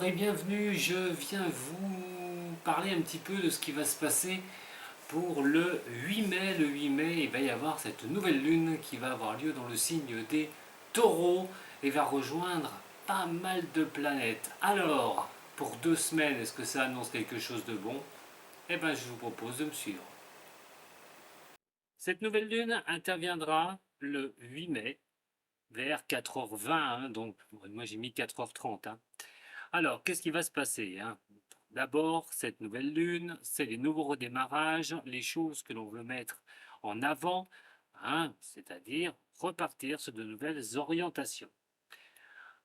et bienvenue, je viens vous parler un petit peu de ce qui va se passer pour le 8 mai. Le 8 mai, il va y avoir cette nouvelle lune qui va avoir lieu dans le signe des taureaux et va rejoindre pas mal de planètes. Alors, pour 2 semaines, est-ce que ça annonce quelque chose de bon? Eh bien, je vous propose de me suivre. Cette nouvelle lune interviendra le 8 mai vers 4h20, hein, donc moi j'ai mis 4h30. Alors, qu'est-ce qui va se passer, D'abord, cette nouvelle lune, c'est les nouveaux redémarrages, les choses que l'on veut mettre en avant, c'est-à-dire repartir sur de nouvelles orientations.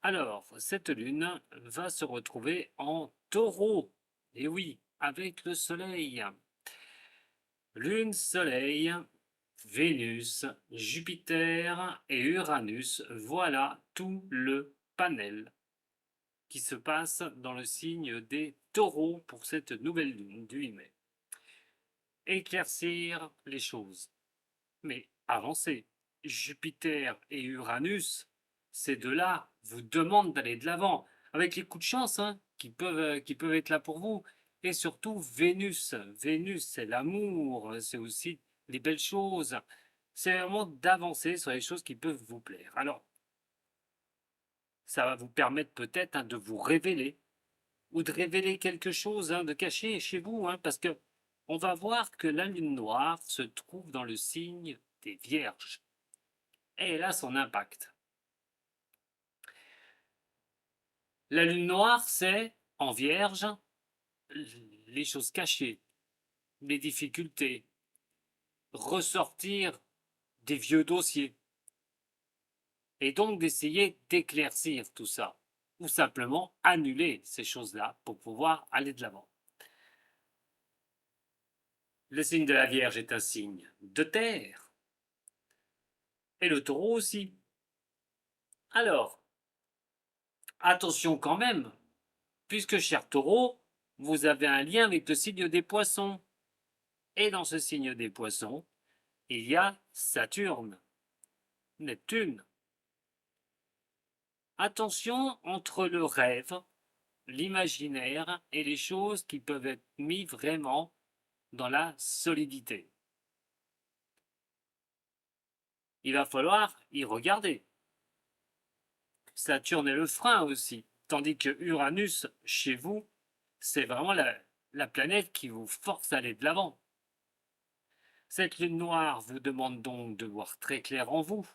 Alors, cette lune va se retrouver en taureau, et oui, avec le soleil. Lune, soleil, Vénus, Jupiter et Uranus, voilà tout le panel qui se passe dans le signe des taureaux pour cette nouvelle lune du 8 mai. Éclaircir les choses, mais avancer. Jupiter et Uranus, ces deux-là vous demandent d'aller de l'avant, avec les coups de chance qui peuvent être là pour vous. Et surtout Vénus. Vénus, c'est l'amour, c'est aussi les belles choses. C'est vraiment d'avancer sur les choses qui peuvent vous plaire. Alors, ça va vous permettre peut-être de vous révéler ou de révéler quelque chose de caché chez vous, parce que on va voir que la lune noire se trouve dans le signe des Vierges. Et elle a son impact. La lune noire, c'est, en Vierge, les choses cachées, les difficultés, ressortir des vieux dossiers, et donc d'essayer d'éclaircir tout ça, ou simplement annuler ces choses-là pour pouvoir aller de l'avant. Le signe de la Vierge est un signe de terre, et le taureau aussi. Alors, attention quand même, puisque cher taureau, vous avez un lien avec le signe des poissons. Et dans ce signe des poissons, il y a Saturne, Neptune. Attention entre le rêve, l'imaginaire et les choses qui peuvent être mises vraiment dans la solidité. Il va falloir y regarder. Saturne est le frein aussi, tandis que Uranus, chez vous, c'est vraiment la planète qui vous force à aller de l'avant. Cette lune noire vous demande donc de voir très clair en vous,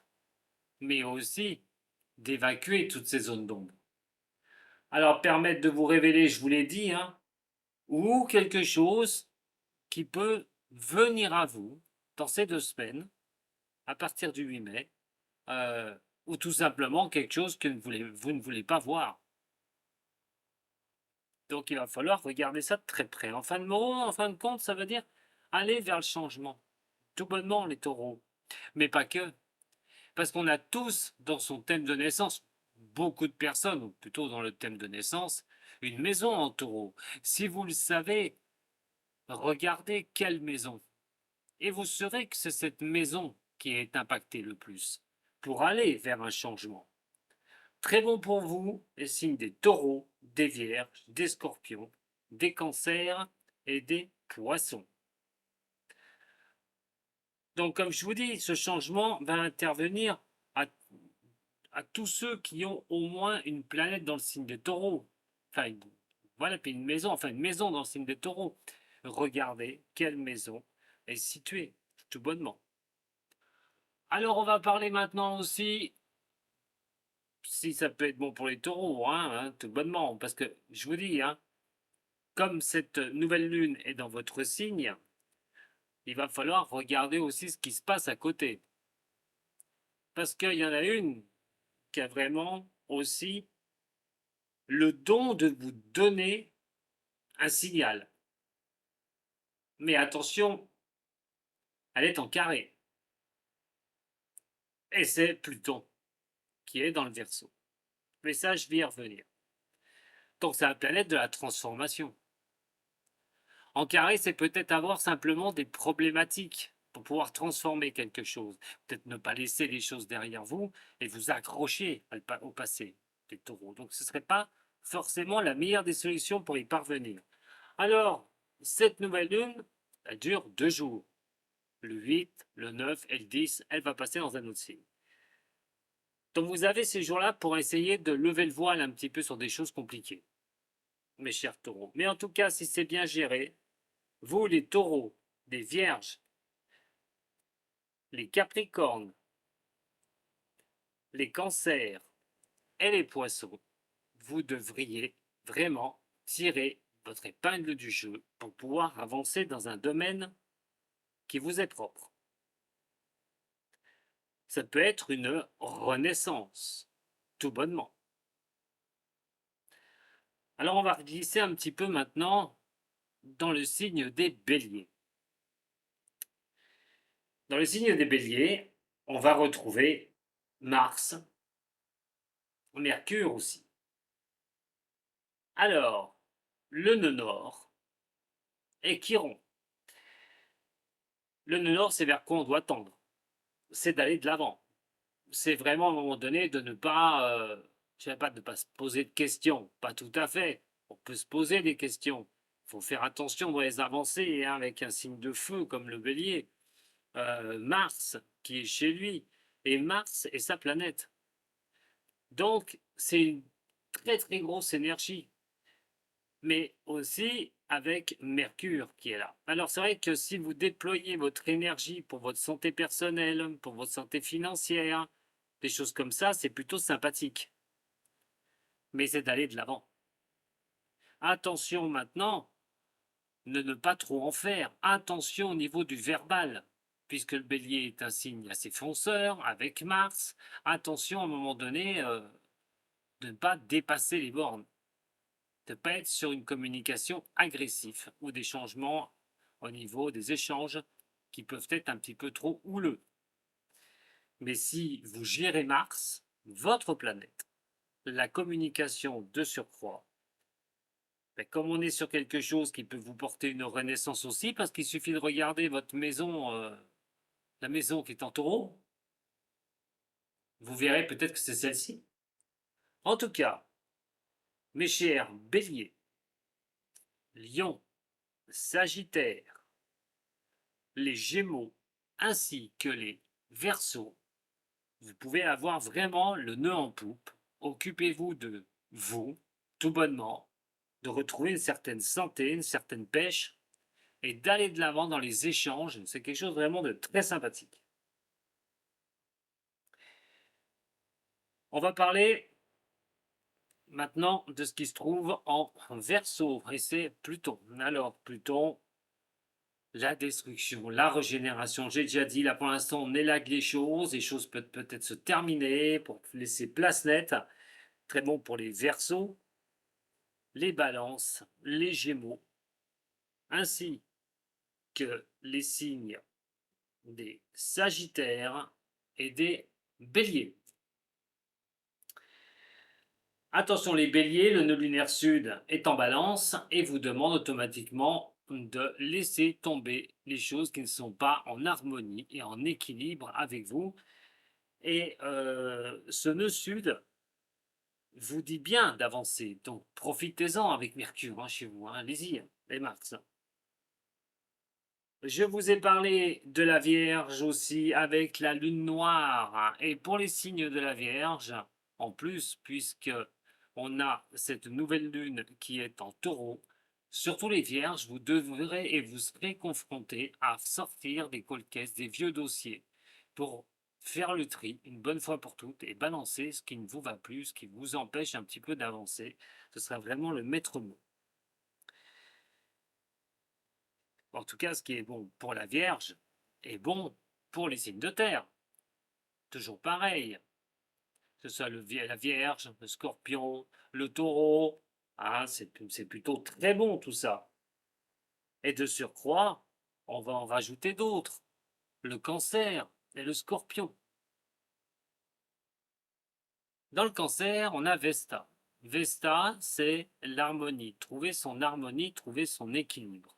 mais aussi d'évacuer toutes ces zones d'ombre. Alors permettre de vous révéler, je vous l'ai dit, ou quelque chose qui peut venir à vous dans ces 2 semaines, à partir du 8 mai, ou tout simplement quelque chose que vous ne voulez pas voir. Donc il va falloir regarder ça de très près. En fin de compte, ça veut dire aller vers le changement. Tout bonnement, les taureaux. Mais pas que. Parce qu'on a tous dans son thème de naissance, beaucoup de personnes, ou plutôt dans le thème de naissance, une maison en taureau. Si vous le savez, regardez quelle maison. Et vous saurez que c'est cette maison qui est impactée le plus pour aller vers un changement. Très bon pour vous, les signes des taureaux, des vierges, des scorpions, des cancers et des poissons. Donc, comme je vous dis, ce changement va intervenir à tous ceux qui ont au moins une planète dans le signe des taureaux. Enfin, voilà, puis une maison dans le signe des taureaux. Regardez quelle maison est située, tout bonnement. Alors, on va parler maintenant aussi, si ça peut être bon pour les taureaux, tout bonnement, parce que je vous dis, comme cette nouvelle lune est dans votre signe, il va falloir regarder aussi ce qui se passe à côté. Parce qu'il y en a une qui a vraiment aussi le don de vous donner un signal. Mais attention, elle est en carré. Et c'est Pluton qui est dans le Verseau. Mais ça, je vais y revenir. Donc c'est la planète de la transformation. En carré, c'est peut-être avoir simplement des problématiques pour pouvoir transformer quelque chose. Peut-être ne pas laisser les choses derrière vous et vous accrocher au passé, les taureaux. Donc ce ne serait pas forcément la meilleure des solutions pour y parvenir. Alors, cette nouvelle lune, elle dure 2 jours. Le 8, le 9 et le 10, elle va passer dans un autre signe. Donc vous avez ces jours-là pour essayer de lever le voile un petit peu sur des choses compliquées, mes chers taureaux. Mais en tout cas, si c'est bien géré, vous les taureaux, les vierges, les capricornes, les cancers et les poissons, vous devriez vraiment tirer votre épingle du jeu pour pouvoir avancer dans un domaine qui vous est propre. Ça peut être une renaissance, tout bonnement. Alors on va glisser un petit peu maintenant dans le signe des béliers. Dans le signe des béliers, on va retrouver Mars, Mercure aussi. Alors, le nœud nord est Chiron. Le nœud nord, c'est vers quoi on doit tendre. C'est d'aller de l'avant. C'est vraiment à un moment donné de ne pas, je ne sais pas, de ne pas se poser de questions. Pas tout à fait. On peut se poser des questions. Il faut faire attention dans les avancées, hein, avec un signe de feu comme le bélier. Mars, qui est chez lui. Et Mars est sa planète. Donc, c'est une très très grosse énergie. Mais aussi avec Mercure qui est là. Alors c'est vrai que si vous déployez votre énergie pour votre santé personnelle, pour votre santé financière, des choses comme ça, c'est plutôt sympathique. Mais c'est d'aller de l'avant. Attention maintenant, ne pas trop en faire. Attention au niveau du verbal, puisque le bélier est un signe assez fonceur avec Mars. Attention à un moment donné de ne pas dépasser les bornes. De ne pas être sur une communication agressive ou des changements au niveau des échanges qui peuvent être un petit peu trop houleux. Mais si vous gérez Mars, votre planète, la communication de surcroît, ben comme on est sur quelque chose qui peut vous porter une renaissance aussi, parce qu'il suffit de regarder votre maison, la maison qui est en taureau, vous verrez peut-être que c'est celle-ci. En tout cas, mes chers béliers, lions, sagittaires, les gémeaux ainsi que les verseaux, vous pouvez avoir vraiment le nœud en poupe. Occupez-vous de vous, tout bonnement, de retrouver une certaine santé, une certaine pêche et d'aller de l'avant dans les échanges. C'est quelque chose vraiment de très sympathique. On va parler maintenant de ce qui se trouve en Verseau et c'est Pluton. Alors Pluton, la destruction, la régénération. J'ai déjà dit, là pour l'instant on élague les choses peuvent peut-être se terminer pour laisser place nette. Très bon pour les Verseaux, les Balances, les Gémeaux, ainsi que les signes des Sagittaires et des Béliers. Attention les béliers, le nœud lunaire sud est en balance et vous demande automatiquement de laisser tomber les choses qui ne sont pas en harmonie et en équilibre avec vous. Et ce nœud sud vous dit bien d'avancer, donc profitez-en avec Mercure hein, chez vous, hein. Allez-y, les Mars. Je vous ai parlé de la Vierge aussi avec la lune noire. Et pour les signes de la Vierge, en plus, puisque on a cette nouvelle lune qui est en taureau, surtout les Vierges, vous devrez et vous serez confrontés à sortir des cold cases, des vieux dossiers, pour faire le tri une bonne fois pour toutes et balancer ce qui ne vous va plus, ce qui vous empêche un petit peu d'avancer. Ce sera vraiment le maître mot. En tout cas, ce qui est bon pour la Vierge est bon pour les signes de terre. Toujours pareil. Que ce soit la Vierge, le Scorpion, le Taureau. Ah, c'est plutôt très bon tout ça. Et de surcroît, on va en rajouter d'autres. Le Cancer et le Scorpion. Dans le Cancer, on a Vesta. Vesta, c'est l'harmonie. Trouver son harmonie, trouver son équilibre.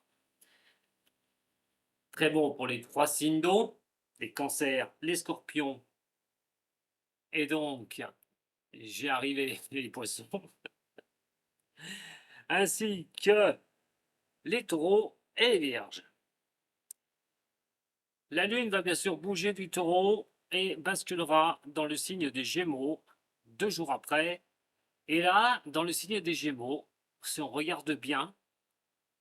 Très bon pour les 3 signes d'eau, les cancers, les scorpions, et donc, j'ai arrivé les poissons. ainsi que les taureaux et les vierges. La lune va bien sûr bouger du taureau et basculera dans le signe des Gémeaux 2 jours après. Et là, dans le signe des Gémeaux, si on regarde bien,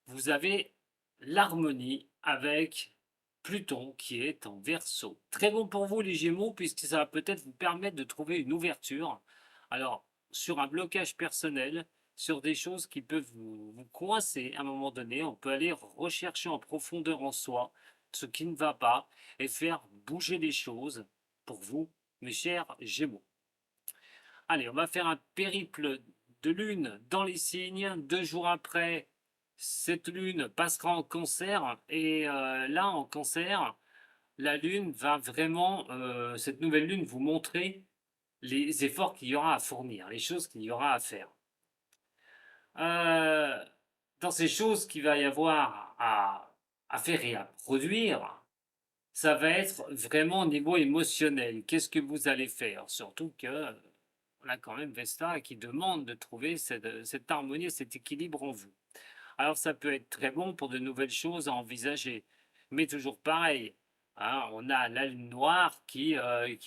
vous avez l'harmonie avec Pluton qui est en Verseau. Très bon pour vous les Gémeaux puisque ça va peut-être vous permettre de trouver une ouverture. Alors, sur un blocage personnel, sur des choses qui peuvent vous coincer à un moment donné, on peut aller rechercher en profondeur en soi ce qui ne va pas et faire bouger les choses pour vous, mes chers Gémeaux. Allez, on va faire un périple de lune dans les signes. 2 jours après, cette lune passera en cancer. Et là, en cancer, la lune va vraiment, cette nouvelle lune, vous montrer les efforts qu'il y aura à fournir, les choses qu'il y aura à faire. Euh, dans ces choses qu'il va y avoir à faire et à produire, ça va être vraiment au niveau émotionnel. Qu'est-ce que vous allez faire? Surtout que on a quand même Vesta qui demande de trouver cette harmonie, cet équilibre en vous. Alors ça peut être très bon pour de nouvelles choses à envisager, mais toujours pareil, hein, on a la lune noire qui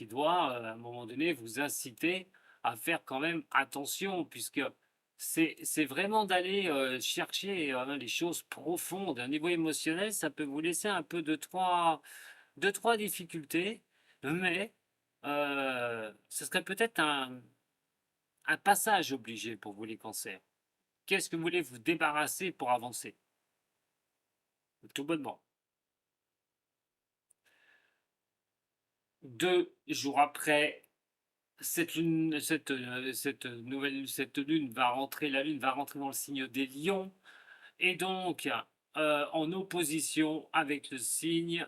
doit à un moment donné vous inciter à faire quand même attention, puisque c'est vraiment d'aller chercher les choses profondes. À un niveau émotionnel, ça peut vous laisser un peu de trois difficultés, mais ce serait peut-être un passage obligé pour vous les cancers. Qu'est-ce que vous voulez vous débarrasser pour avancer? Tout bonnement. 2 jours après, cette lune va rentrer, la lune va rentrer dans le signe des lions, et donc en opposition avec le signe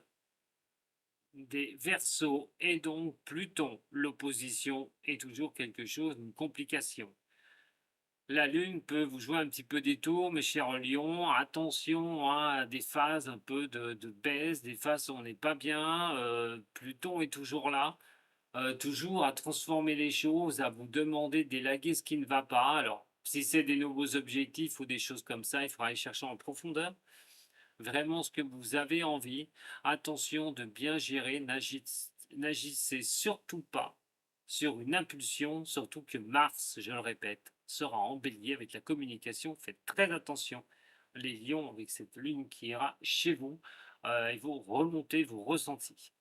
des Verseaux, et donc Pluton. L'opposition est toujours quelque chose, une complication. La lune peut vous jouer un petit peu des tours, mes chers lions. Attention à des phases un peu de baisse, des phases où on n'est pas bien. Pluton est toujours là, toujours à transformer les choses, à vous demander d'élaguer ce qui ne va pas. Alors, si c'est des nouveaux objectifs ou des choses comme ça, il faudra aller chercher en profondeur vraiment ce que vous avez envie. Attention de bien gérer, n'agissez surtout pas sur une impulsion, surtout que Mars, je le répète, sera en bélier avec la communication. Faites très attention, les lions, avec cette lune qui ira chez vous, et vous remontez vos ressentis.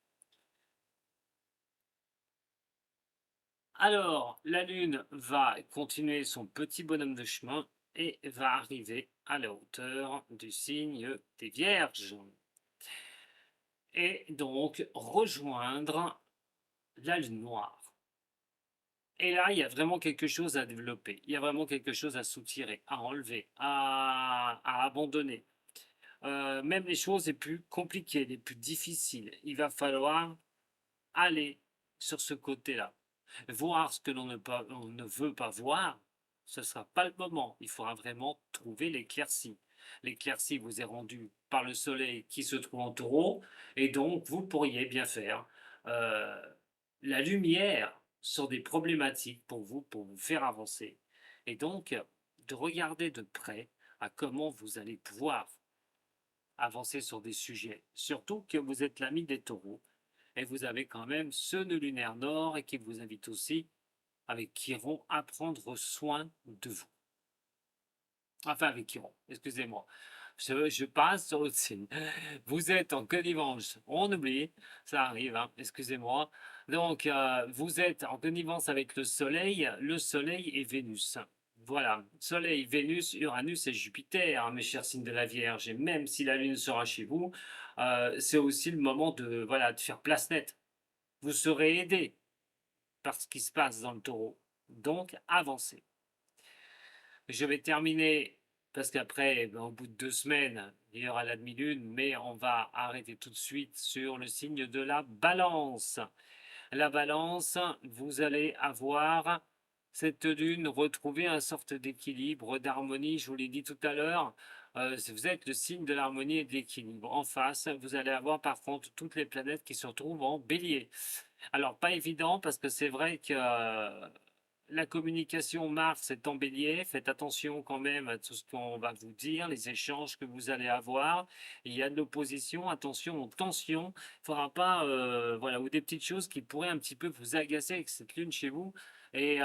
Alors, la lune va continuer son petit bonhomme de chemin et va arriver à la hauteur du signe des Vierges. Et donc rejoindre la lune noire. Et là, il y a vraiment quelque chose à développer, il y a vraiment quelque chose à soutirer, à enlever, à abandonner. Même les choses les plus compliquées, les plus difficiles, il va falloir aller sur ce côté-là. Voir ce que on ne veut pas voir, ce ne sera pas le moment. Il faudra vraiment trouver l'éclaircie. L'éclaircie vous est rendue par le soleil qui se trouve en taureau, et donc vous pourriez bien faire euh, la lumière sur des problématiques pour vous faire avancer. Et donc, de regarder de près à comment vous allez pouvoir avancer sur des sujets. Surtout que vous êtes l'ami des taureaux et vous avez quand même ce nœud lunaire nord et qui vous invite aussi avec Chiron à prendre soin de vous. Enfin, avec Chiron, excusez-moi. Je passe sur l'autre signe. Vous êtes en connivence, on oublie, ça arrive, hein, excusez-moi. Donc, vous êtes en connivence avec le Soleil et Vénus. Voilà, Soleil, Vénus, Uranus et Jupiter, hein, mes chers signes de la Vierge. Et même si la Lune sera chez vous, c'est aussi le moment de, voilà, de faire place nette. Vous serez aidé par ce qui se passe dans le taureau. Donc, avancez. Je vais terminer, parce qu'après, au bout de 2 semaines, il y aura la demi-lune, mais on va arrêter tout de suite sur le signe de la balance. La balance, vous allez avoir cette lune retrouver une sorte d'équilibre, d'harmonie, je vous l'ai dit tout à l'heure. Vous êtes le signe de l'harmonie et de l'équilibre. En face, vous allez avoir par contre toutes les planètes qui se retrouvent en bélier. Alors, pas évident parce que c'est vrai que la communication Mars est en bélier, faites attention quand même à tout ce qu'on va vous dire, les échanges que vous allez avoir. Il y a de l'opposition, attention aux tensions. Il ne faudra pas, voilà, ou des petites choses qui pourraient un petit peu vous agacer avec cette lune chez vous et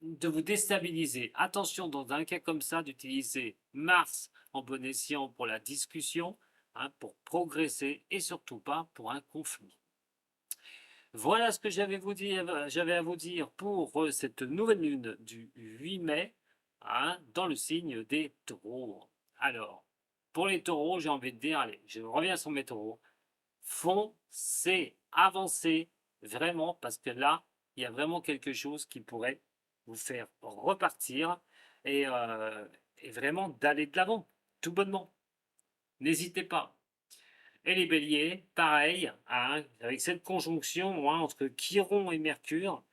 de vous déstabiliser. Attention, dans un cas comme ça, d'utiliser Mars en bon escient pour la discussion, hein, pour progresser et surtout pas pour un conflit. Voilà ce que j'avais à vous dire pour cette nouvelle lune du 8 mai, hein, dans le signe des taureaux. Alors, pour les taureaux, j'ai envie de dire, allez, je reviens sur mes taureaux, foncez, avancez, vraiment, parce que là, il y a vraiment quelque chose qui pourrait vous faire repartir et, euh, et vraiment d'aller de l'avant, tout bonnement. N'hésitez pas. Et les béliers, pareil, hein, avec cette conjonction, hein, entre Chiron et Mercure,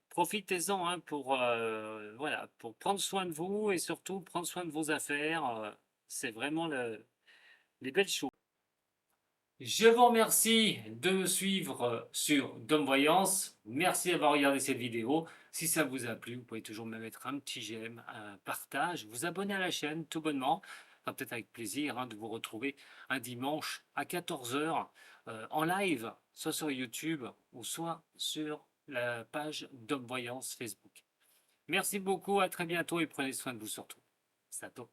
profitez-en, hein, pour, voilà, pour prendre soin de vous et surtout prendre soin de vos affaires. C'est vraiment les belles choses. Je vous remercie de me suivre sur Dom Voyance. Merci d'avoir regardé cette vidéo. Si ça vous a plu, vous pouvez toujours me mettre un petit j'aime, un partage, vous abonner à la chaîne tout bonnement. Ce sera peut-être avec plaisir, hein, de vous retrouver un dimanche à 14 h en live, soit sur YouTube ou soit sur la page Dom Voyance Facebook. Merci beaucoup, à très bientôt et prenez soin de vous surtout. Sato.